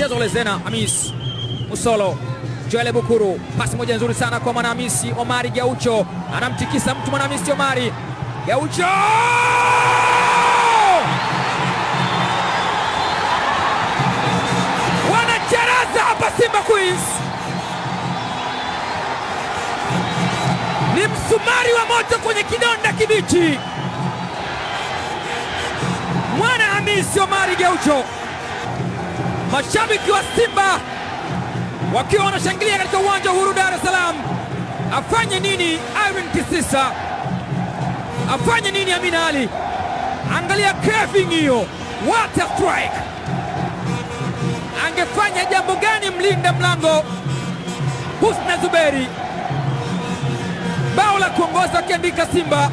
mchezo ule Zena Hamis Musolo. Joel Bukuru, pasi moja nzuri sana kwa Mwanahamisi Omari Gaucho, anamtikisa mtu Mwanahamisi Omari Gaucho, wanacharaza hapa Simba Queens. Ni msumari wa moto kwenye kidonda kibichi. Mwanahamisi Omari Gaucho, mashabiki wa Simba wakiwa wanashangilia katika uwanja wa Uhuru Dar es Salaam. Afanye nini Irene Kisisa? Afanye nini Amina Ali? Angalia curving hiyo, what a strike! Angefanya jambo gani mlinda mlango Husna Zuberi? Bao la kuongoza akiandika Simba.